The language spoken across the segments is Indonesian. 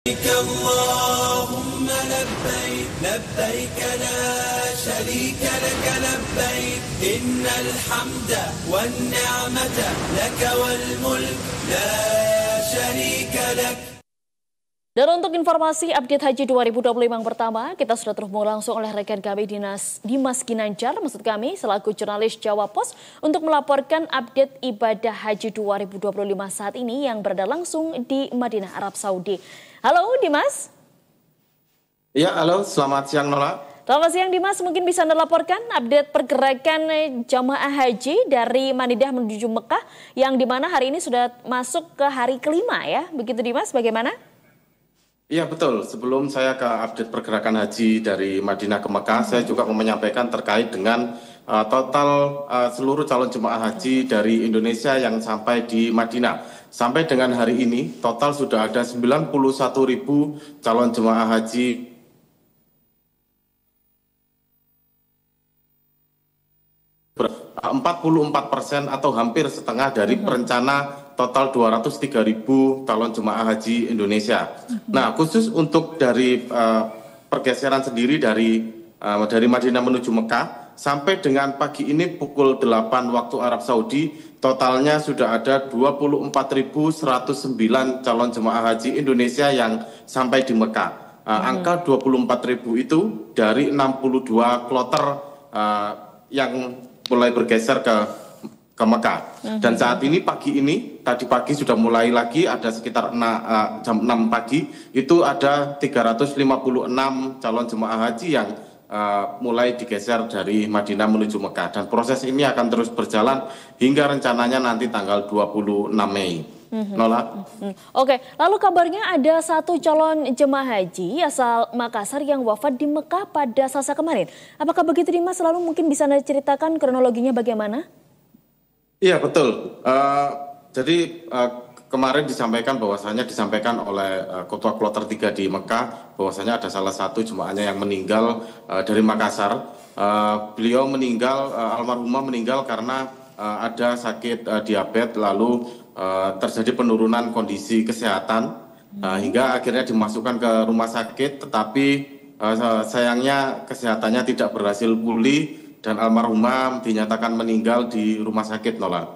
اللهم لبيك لبيك لا شريك لك لبيك إن الحمد والنعمة لك والملك لا شريك لك. Dan untuk informasi update Haji 2025 yang pertama, kita sudah terhubung langsung oleh rekan kami Dimas Ginanjar, maksud kami selaku jurnalis Jawa Pos, untuk melaporkan update ibadah Haji 2025 saat ini yang berada langsung di Madinah, Arab Saudi. Halo Dimas. Ya, halo, selamat siang Nola. Selamat siang Dimas, mungkin bisa Anda laporkan update pergerakan jamaah haji dari Madinah menuju Mekah yang dimana hari ini sudah masuk ke hari kelima ya, begitu Dimas, bagaimana? Iya betul, sebelum saya ke update pergerakan haji dari Madinah ke Mekah, saya juga mau menyampaikan terkait dengan total seluruh calon jemaah haji dari Indonesia yang sampai di Madinah. Sampai dengan hari ini, total sudah ada 91.000 calon jemaah haji 44% atau hampir setengah dari perencana total 203.000 calon jemaah haji Indonesia. Nah, khusus untuk dari pergeseran sendiri dari Madinah menuju Mekah, sampai dengan pagi ini pukul 8 waktu Arab Saudi, totalnya sudah ada 24.109 calon jemaah haji Indonesia yang sampai di Mekah. Angka 24.000 itu dari 62 kloter yang mulai bergeser ke Mekah. Dan saat ini pagi ini, tadi pagi sudah mulai lagi ada sekitar jam 6 pagi, itu ada 356 calon jemaah haji yang mulai digeser dari Madinah menuju Mekah. Dan proses ini akan terus berjalan hingga rencananya nanti tanggal 26 Mei. Nola. Oke, lalu kabarnya ada satu calon jemaah haji asal Makassar yang wafat di Mekah pada Selasa kemarin. Apakah begitu Dimas? Lalu mungkin bisa Anda ceritakan kronologinya bagaimana? Iya betul. Jadi kemarin disampaikan oleh Ketua Kloter 3 di Mekah bahwasanya ada salah satu jemaahnya yang meninggal dari Makassar. Beliau meninggal, almarhumah meninggal karena ada sakit diabetes, lalu terjadi penurunan kondisi kesehatan hingga akhirnya dimasukkan ke rumah sakit, tetapi sayangnya kesehatannya tidak berhasil pulih dan almarhumah dinyatakan meninggal di rumah sakit Nola.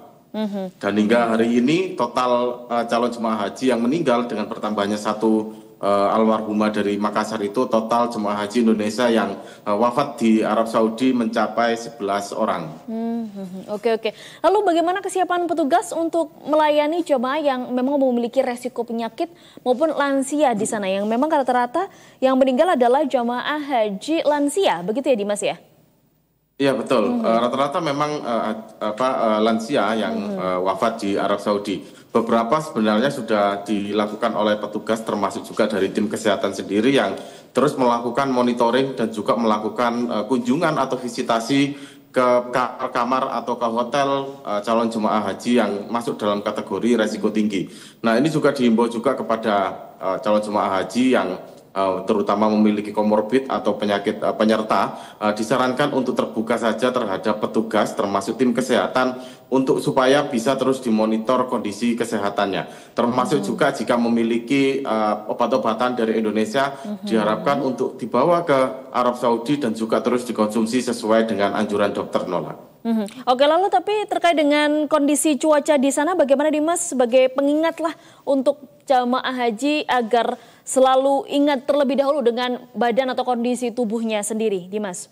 Dan hingga hari ini total calon jemaah haji yang meninggal dengan bertambahnya satu almarhumah dari Makassar, itu total jemaah haji Indonesia yang wafat di Arab Saudi mencapai 11 orang. Oke. Lalu bagaimana kesiapan petugas untuk melayani jemaah yang memang memiliki resiko penyakit maupun lansia di sana, yang memang rata-rata yang meninggal adalah jemaah haji lansia, begitu ya Dimas ya? Iya betul, rata-rata memang lansia yang wafat di Arab Saudi. Beberapa sebenarnya sudah dilakukan oleh petugas, termasuk juga dari tim kesehatan sendiri yang terus melakukan monitoring dan juga melakukan kunjungan atau visitasi ke kamar atau ke hotel calon jemaah haji yang masuk dalam kategori resiko tinggi. Nah, ini juga dihimbau juga kepada calon jemaah haji yang terutama memiliki komorbid atau penyakit penyerta, disarankan untuk terbuka saja terhadap petugas termasuk tim kesehatan untuk supaya bisa terus dimonitor kondisi kesehatannya. Termasuk juga jika memiliki obat-obatan dari Indonesia, diharapkan untuk dibawa ke Arab Saudi dan juga terus dikonsumsi sesuai dengan anjuran dokter Nola. Oke, lalu tapi terkait dengan kondisi cuaca di sana bagaimana Dimas, sebagai pengingat lah untuk jamaah haji agar selalu ingat terlebih dahulu dengan badan atau kondisi tubuhnya sendiri, Dimas?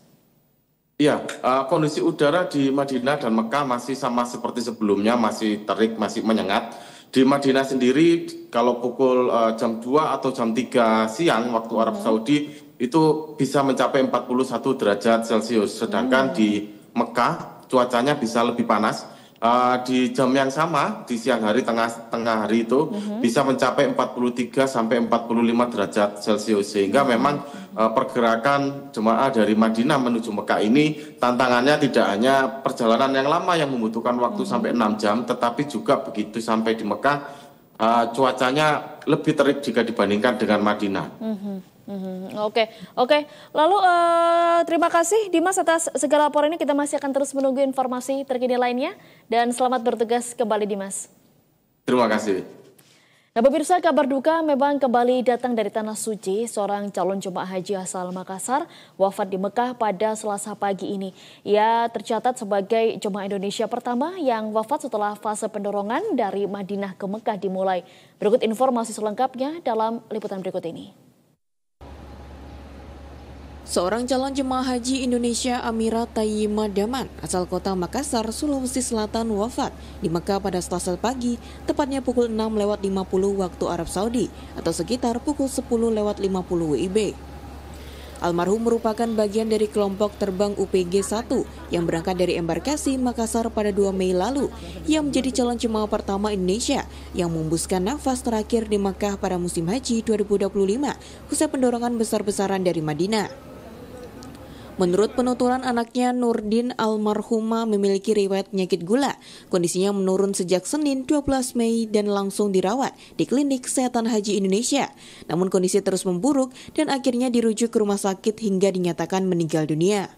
Iya, kondisi udara di Madinah dan Mekah masih sama seperti sebelumnya, masih terik, masih menyengat. Di Madinah sendiri kalau pukul jam 2 atau jam 3 siang waktu Arab Saudi itu bisa mencapai 41 derajat Celcius, sedangkan di Mekah cuacanya bisa lebih panas. Di jam yang sama di siang hari, tengah hari itu bisa mencapai 43 sampai 45 derajat Celcius, sehingga memang pergerakan jemaah dari Madinah menuju Mekah ini tantangannya tidak hanya perjalanan yang lama yang membutuhkan waktu sampai 6 jam, tetapi juga begitu sampai di Mekah cuacanya lebih terik jika dibandingkan dengan Madinah. Oke. Lalu terima kasih Dimas atas segala laporan ini. Kita masih akan terus menunggu informasi terkini lainnya. Dan selamat bertugas kembali Dimas. Terima kasih. Nah pemirsa, kabar duka memang kembali datang dari Tanah Suci. Seorang calon jemaah haji asal Makassar wafat di Mekah pada Selasa pagi ini. Ia tercatat sebagai jemaah Indonesia pertama yang wafat setelah fase pendorongan dari Madinah ke Mekah dimulai. Berikut informasi selengkapnya dalam liputan berikut ini. Seorang calon jemaah haji Indonesia Amira Tayyimah Daman asal kota Makassar, Sulawesi Selatan wafat di Mekah pada Selasa pagi, tepatnya pukul 6.50 waktu Arab Saudi atau sekitar pukul 10.50 WIB. Almarhum merupakan bagian dari kelompok terbang UPG 1 yang berangkat dari embarkasi Makassar pada 2 Mei lalu yang menjadi calon jemaah pertama Indonesia yang mengembuskan nafas terakhir di Mekah pada musim haji 2025 usai pendorongan besar-besaran dari Madinah. Menurut penuturan anaknya, Nurdin, almarhumah memiliki riwayat penyakit gula. Kondisinya menurun sejak Senin 12 Mei dan langsung dirawat di Klinik Kesehatan Haji Indonesia. Namun kondisi terus memburuk dan akhirnya dirujuk ke rumah sakit hingga dinyatakan meninggal dunia.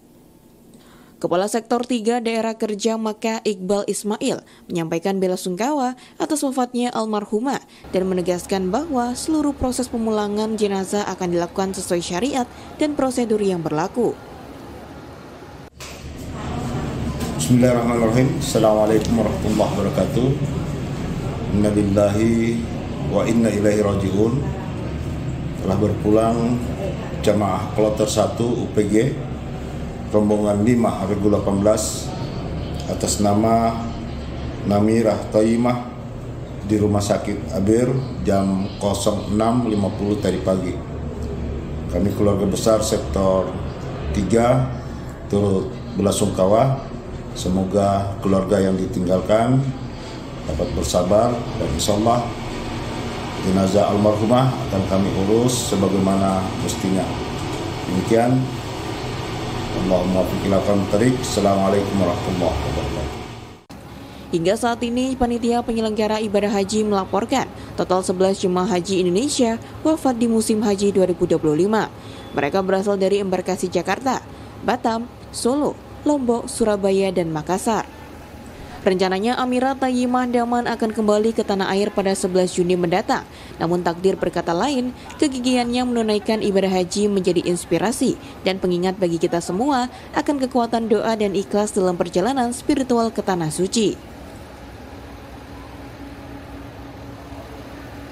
Kepala Sektor 3 Daerah Kerja Makkah Iqbal Ismail menyampaikan bela sungkawa atas wafatnya almarhumah dan menegaskan bahwa seluruh proses pemulangan jenazah akan dilakukan sesuai syariat dan prosedur yang berlaku. Bismillahirrahmanirrahim. Assalamualaikum warahmatullahi wabarakatuh. Inna lillahi wa inna ilaihi raji'un. Telah berpulang jamaah kloter 1 UPG rombongan 5 Regu 18 atas nama Namirah Tayyimah di Rumah Sakit Abir jam 06.50 tadi pagi. Kami keluarga besar Sektor 3 turut belasungkawa. Semoga keluarga yang ditinggalkan dapat bersabar dan insyaallah jenazah almarhumah akan kami urus sebagaimana mestinya. Demikian. Allahumma fiqh ila tariq. Assalamualaikum warahmatullahi wabarakatuh. Hingga saat ini, panitia penyelenggara ibadah haji melaporkan total 11 jemaah haji Indonesia wafat di musim haji 2025. Mereka berasal dari embarkasi Jakarta, Batam, Solo, Lombok, Surabaya, dan Makassar. Rencananya Amira Tayyimah Daman akan kembali ke tanah air pada 11 Juni mendatang. Namun takdir berkata lain, kegigihannya menunaikan ibadah haji menjadi inspirasi dan pengingat bagi kita semua akan kekuatan doa dan ikhlas dalam perjalanan spiritual ke Tanah Suci.